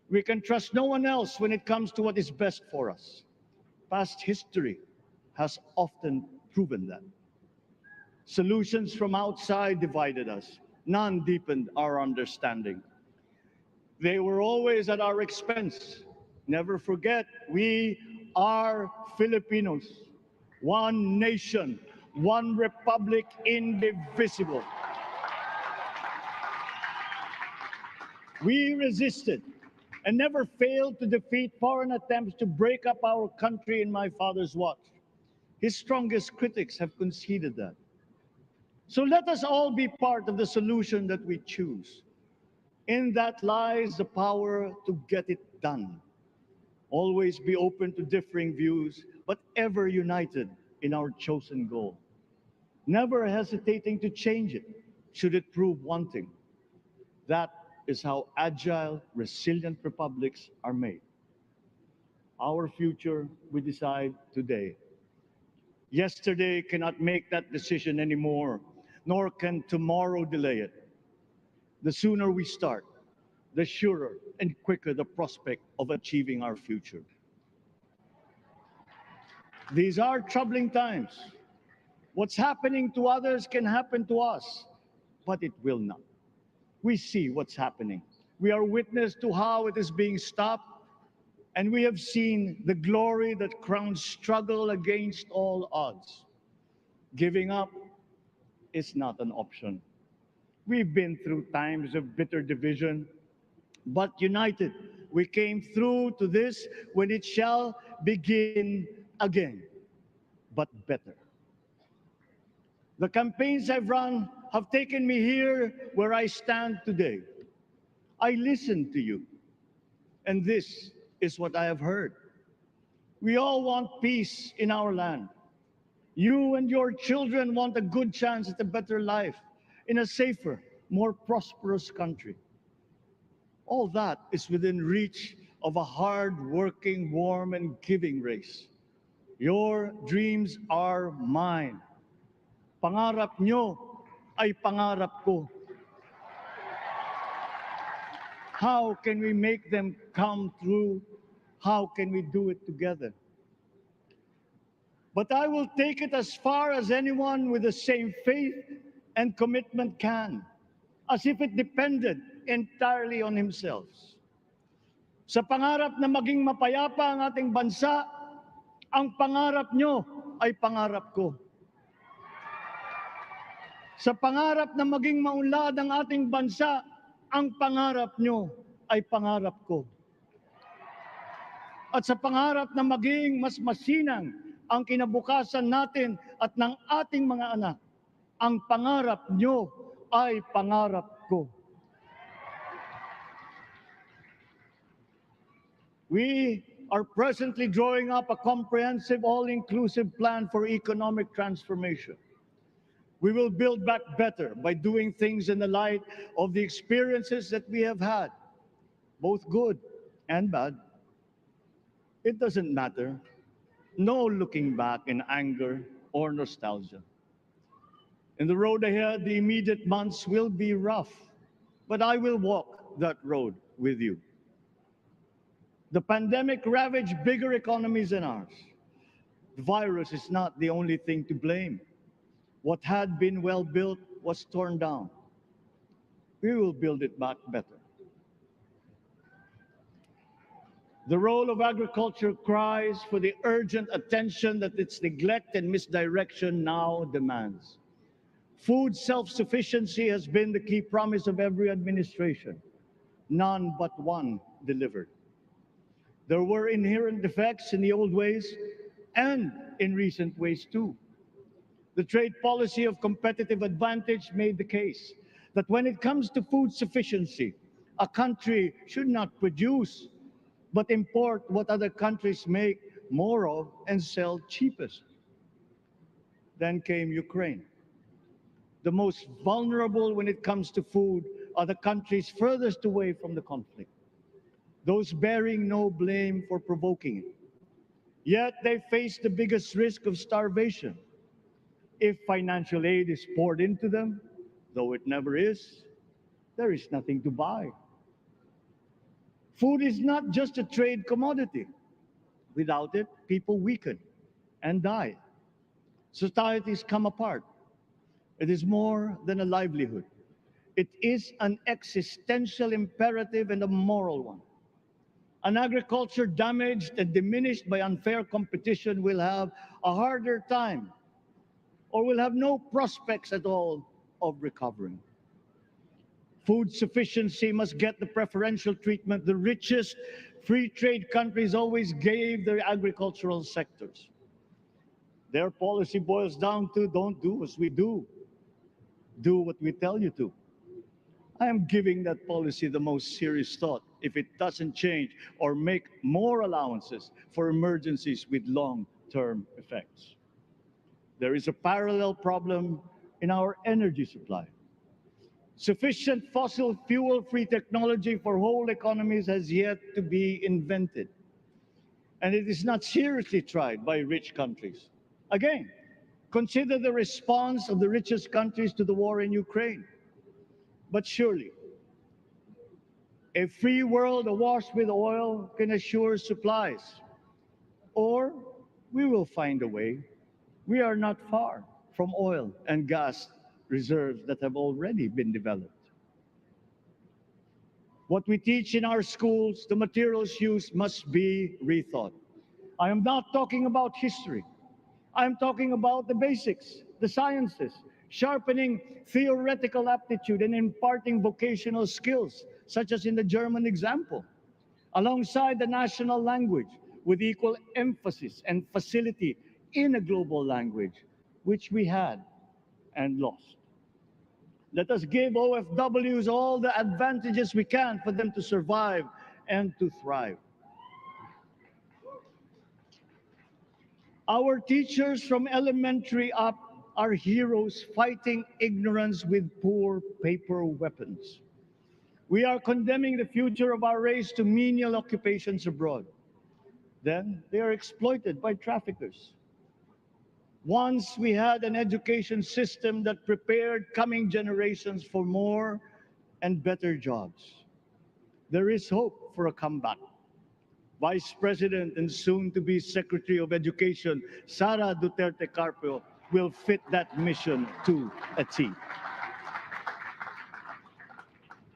We can trust no one else when it comes to what is best for us. Past history has often proven that. Solutions from outside divided us. None deepened our understanding. They were always at our expense. Never forget, we are Filipinos. One nation, one republic, indivisible. We resisted and never failed to defeat foreign attempts to break up our country in my father's watch. His strongest critics have conceded that. So let us all be part of the solution that we choose. In that lies the power to get it done. Always be open to differing views, but ever united in our chosen goal. Never hesitating to change it, should it prove wanting. That is how agile, resilient republics are made. Our future we decide today. Yesterday cannot make that decision anymore, nor can tomorrow delay it. The sooner we start, the surer and quicker the prospect of achieving our future. These are troubling times. What's happening to others can happen to us, but it will not. We see what's happening. We are witness to how it is being stopped, and we have seen the glory that crowns struggle against all odds. Giving up is not an option. We've been through times of bitter division, but united, we came through to this when it shall begin again, but better. The campaigns I've run have taken me here where I stand today. I listened to you, and this is what I have heard. We all want peace in our land. You and your children want a good chance at a better life in a safer, more prosperous country. All that is within reach of a hard-working, warm, and giving race. Your dreams are mine. Pangarap nyo ay pangarap ko. How can we make them come true? How can we do it together? But I will take it as far as anyone with the same faith and commitment can, as if it depended entirely on himself. Sa pangarap na maging mapayapa ang ating bansa, ang pangarap nyo ay pangarap ko. Sa pangarap na maging maunlad ang ating bansa, ang pangarap nyo ay pangarap ko. At sa pangarap na maging mas masinang ang kinabukasan natin at ng ating mga anak, ang pangarap nyo ay pangarap ko. We are presently drawing up a comprehensive, all-inclusive plan for economic transformation. We will build back better by doing things in the light of the experiences that we have had, both good and bad. It doesn't matter. No looking back in anger or nostalgia. In the road ahead, the immediate months will be rough, but I will walk that road with you. The pandemic ravaged bigger economies than ours. The virus is not the only thing to blame. What had been well built was torn down. we will build it back better. The role of agriculture cries for the urgent attention that its neglect and misdirection now demands. Food self-sufficiency has been the key promise of every administration. None but one delivered. There were inherent defects in the old ways and in recent ways too. The trade policy of competitive advantage made the case that when it comes to food sufficiency, a country should not produce but import what other countries make more of and sell cheapest. Then came Ukraine. The most vulnerable when it comes to food are the countries furthest away from the conflict, those bearing no blame for provoking it. Yet they face the biggest risk of starvation. If financial aid is poured into them, though it never is, there is nothing to buy. Food is not just a trade commodity. Without it, people weaken and die. Societies come apart. It is more than a livelihood. It is an existential imperative and a moral one. An agriculture damaged and diminished by unfair competition will have a harder time or will have no prospects at all of recovering. Food sufficiency must get the preferential treatment the richest free trade countries always gave their agricultural sectors. Their policy boils down to don't do as we do what we tell you to. I am giving that policy the most serious thought if it doesn't change or make more allowances for emergencies with long-term effects. There is a parallel problem in our energy supply. Sufficient fossil fuel-free technology for whole economies has yet to be invented. And it is not seriously tried by rich countries. Again, consider the response of the richest countries to the war in Ukraine. But surely, a free world awash with oil can assure supplies. Or we will find a way. We are not far from oil and gas reserves that have already been developed. What we teach in our schools, the materials used must be rethought. I am not talking about history. I am talking about the basics, the sciences, sharpening theoretical aptitude and imparting vocational skills, such as in the German example, alongside the national language with equal emphasis and facility in a global language, which we had and lost. Let us give OFWs all the advantages we can for them to survive and to thrive. Our teachers from elementary up are heroes fighting ignorance with poor paper weapons. We are condemning the future of our race to menial occupations abroad. Then they are exploited by traffickers. Once we had an education system that prepared coming generations for more and better jobs. There is hope for a comeback. Vice President and soon-to-be Secretary of Education, Sara Duterte Carpio, will fit that mission to a T.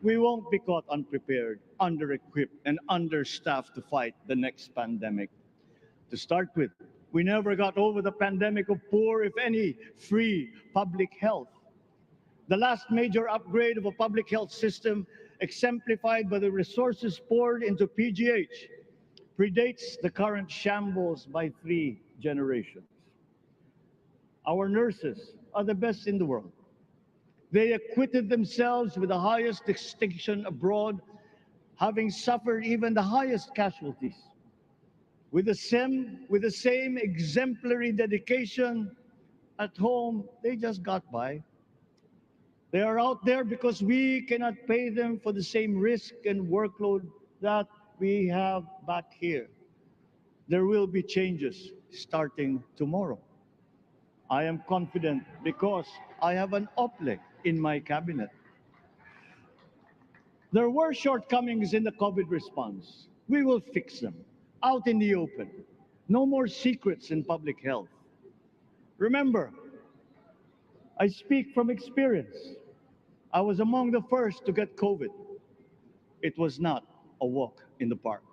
We won't be caught unprepared, under-equipped, and understaffed to fight the next pandemic. To start with, we never got over the pandemic of poor, if any, free public health. The last major upgrade of a public health system, exemplified by the resources poured into PGH, predates the current shambles by 3 generations. Our nurses are the best in the world. They acquitted themselves with the highest distinction abroad, having suffered even the highest casualties. With the same exemplary dedication at home, they just got by. They are out there because we cannot pay them for the same risk and workload that we have back here. There will be changes starting tomorrow. I am confident because I have an OPLE in my cabinet. There were shortcomings in the COVID response. We will fix them out in the open. No more secrets in public health. Remember, I speak from experience. I was among the first to get COVID. It was not a walk in the park.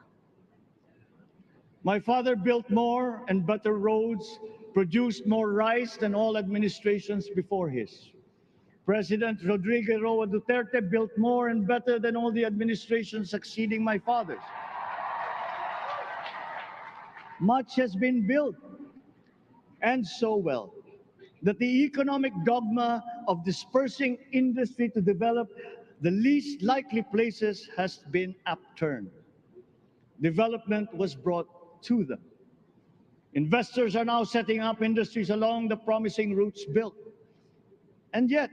My father built more and better roads, produced more rice than all administrations before his. President Rodrigo Roa Duterte built more and better than all the administrations succeeding my father's. Much has been built, and so well, that the economic dogma of dispersing industry to develop the least likely places has been upturned. Development was brought to them. Investors are now setting up industries along the promising routes built. And yet,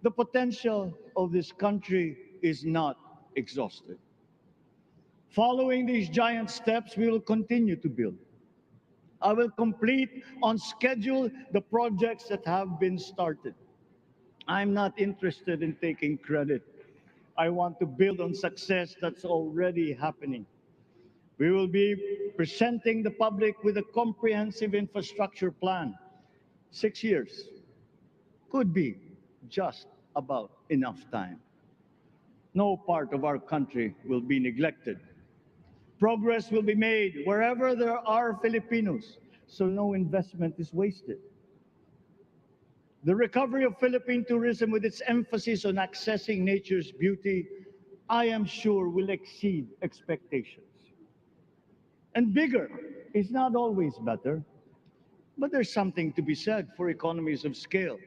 the potential of this country is not exhausted. Following these giant steps, we will continue to build. I will complete on schedule the projects that have been started. I'm not interested in taking credit. I want to build on success that's already happening. We will be presenting the public with a comprehensive infrastructure plan. 6 years could be just about enough time. No part of our country will be neglected. Progress will be made wherever there are Filipinos, so no investment is wasted. The recovery of Philippine tourism, with its emphasis on accessing nature's beauty, I am sure will exceed expectations. And bigger is not always better, but there's something to be said for economies of scale.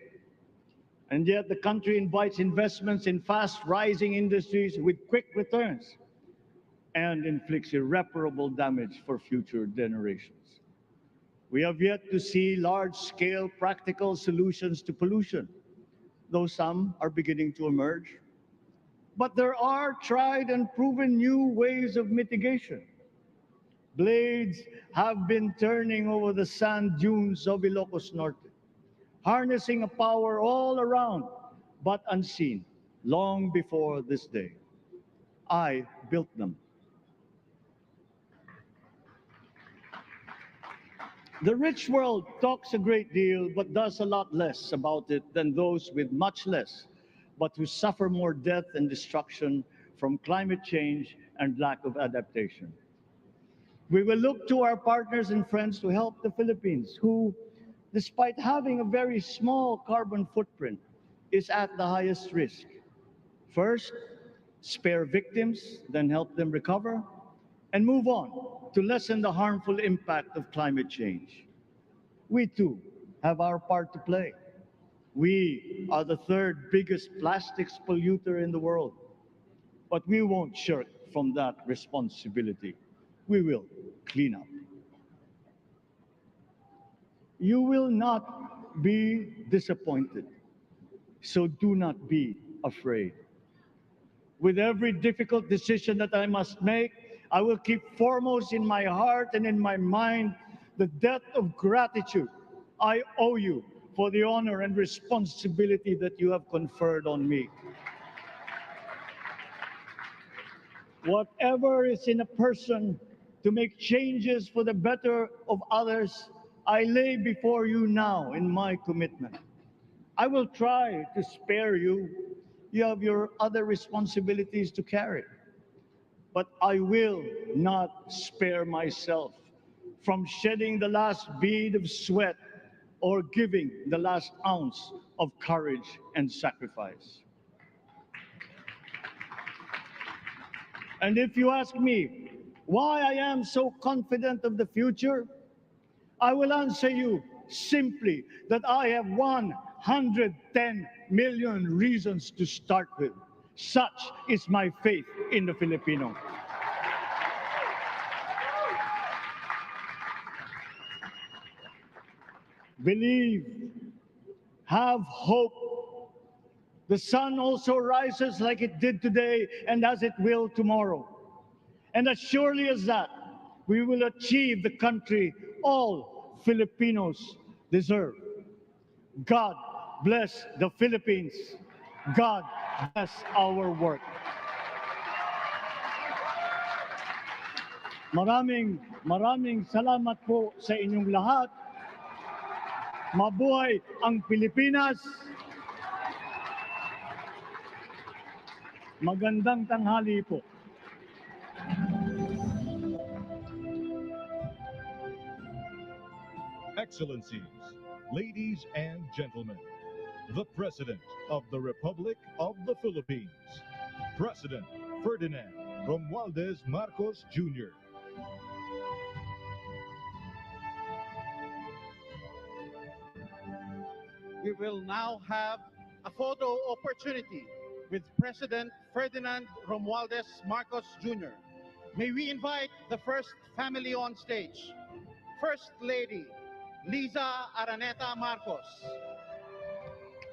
And yet the country invites investments in fast-rising industries with quick returns and inflicts irreparable damage for future generations. We have yet to see large-scale practical solutions to pollution, though some are beginning to emerge. But there are tried and proven new ways of mitigation. Blades have been turning over the sand dunes of Ilocos Norte, harnessing a power all around, but unseen, long before this day. I built them. The rich world talks a great deal, but does a lot less about it than those with much less, but who suffer more death and destruction from climate change and lack of adaptation. We will look to our partners and friends to help the Philippines, who, despite having a very small carbon footprint, is at the highest risk. First, spare victims, then help them recover, and move on to lessen the harmful impact of climate change. We too have our part to play. We are the third biggest plastics polluter in the world, but we won't shirk from that responsibility. We will clean up. You will not be disappointed, so do not be afraid. With every difficult decision that I must make, I will keep foremost in my heart and in my mind the debt of gratitude I owe you for the honor and responsibility that you have conferred on me. Whatever is in a person to make changes for the better of others, I lay before you now in my commitment. I will try to spare you. You have your other responsibilities to carry. But I will not spare myself from shedding the last bead of sweat or giving the last ounce of courage and sacrifice. And if you ask me why I am so confident of the future, I will answer you simply that I have 110 million reasons to start with. Such is my faith in the Filipino. Believe, have hope. The sun also rises like it did today and as it will tomorrow. And as surely as that, we will achieve the country all Filipinos deserve. God bless the Philippines. God bless our work. Maraming salamat po sa inyong lahat. Mabuhay ang Pilipinas. Magandang tanghali po. Excellencies, ladies and gentlemen, the President of the Republic of the Philippines, President Ferdinand Romualdez Marcos Jr. We will now have a photo opportunity with President Ferdinand Romualdez Marcos Jr. May we invite the first family on stage. First Lady Liza Araneta Marcos,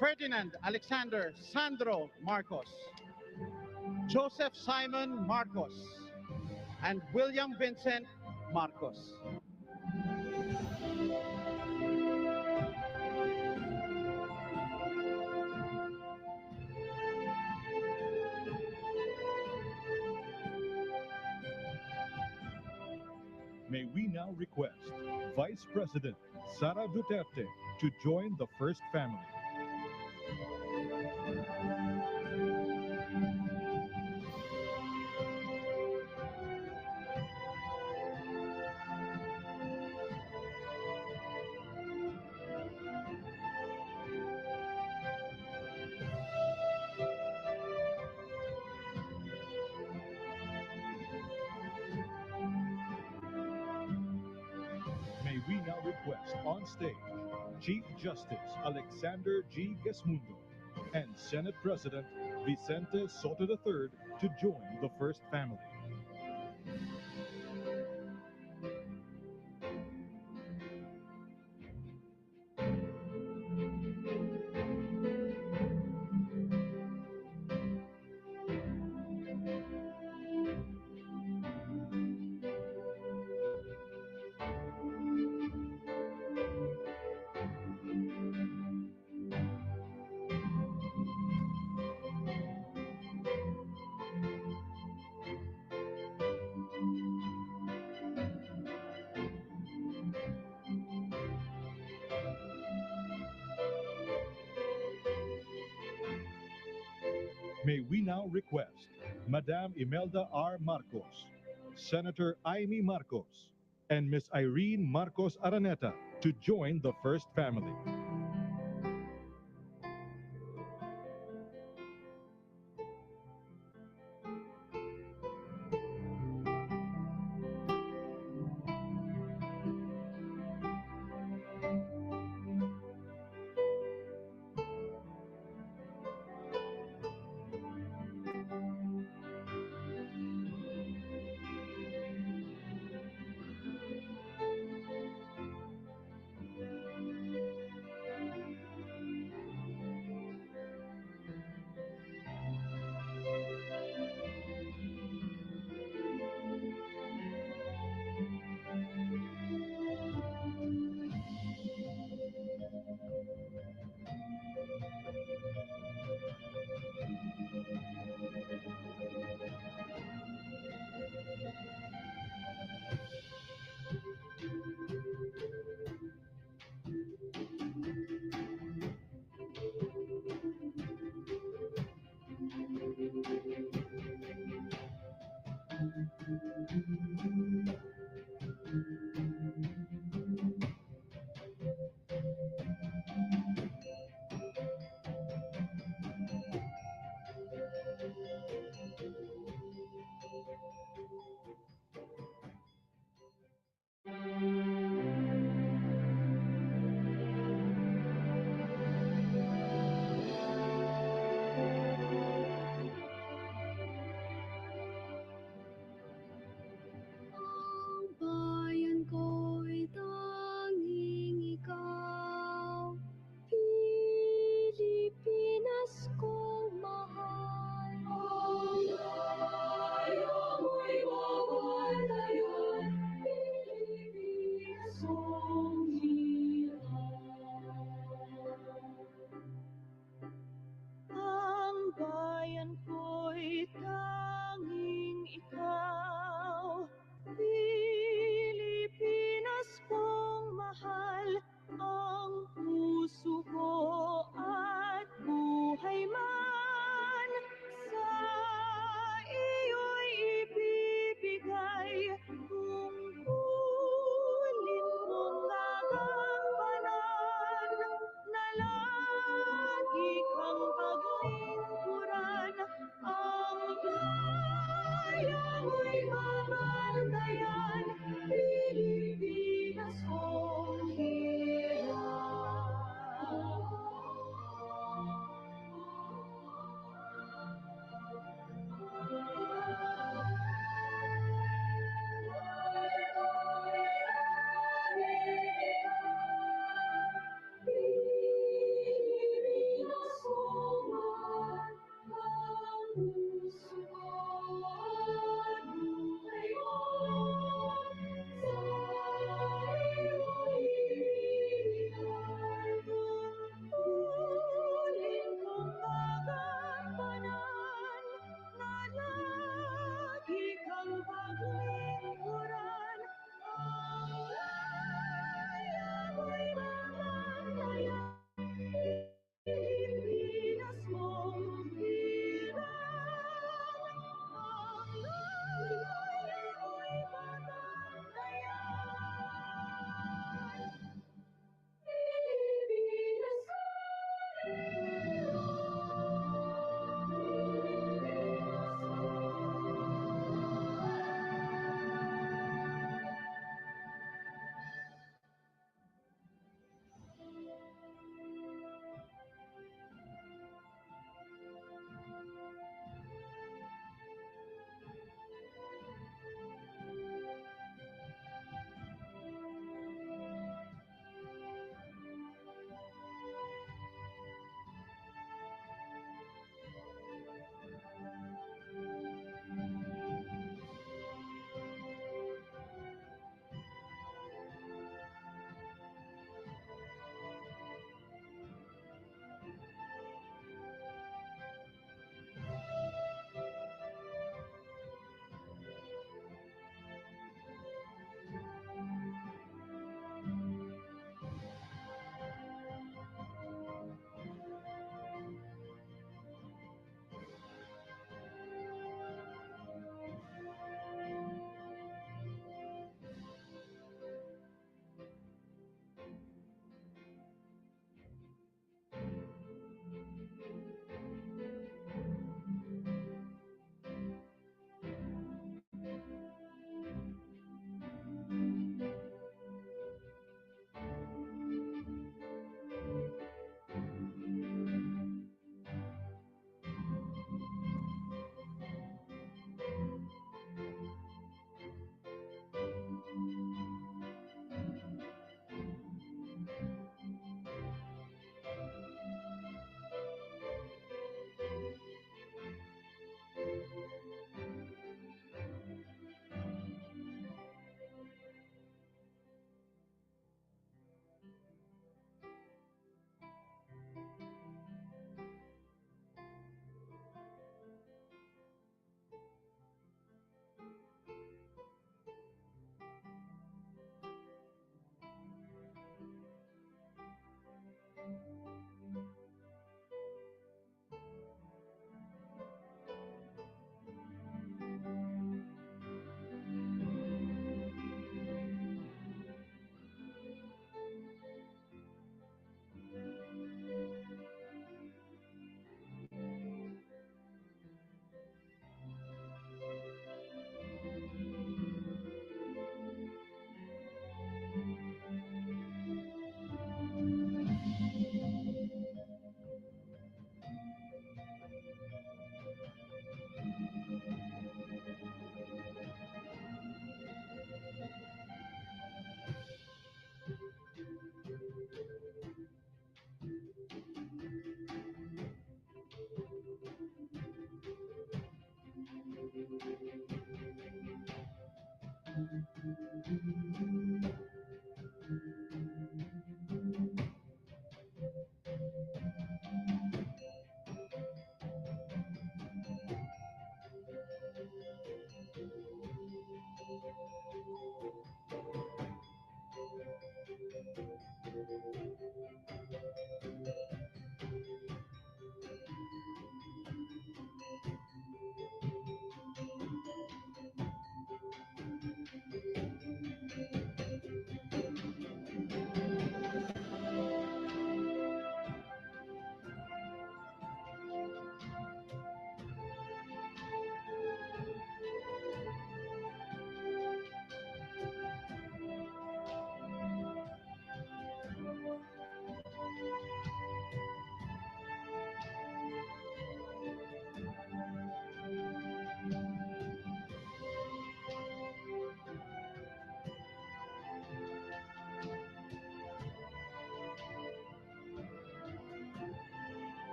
Ferdinand Alexander Sandro Marcos, Joseph Simon Marcos, and William Vincent Marcos. May we now request Vice President Sara Duterte to join the first family. May we now request on stage Chief Justice Alexander G. Gesmundo and Senate President Vicente Soto III to join the first family. May we now request Madam Imelda R. Marcos, Senator Amy Marcos, and Ms. Irene Marcos Araneta to join the first family.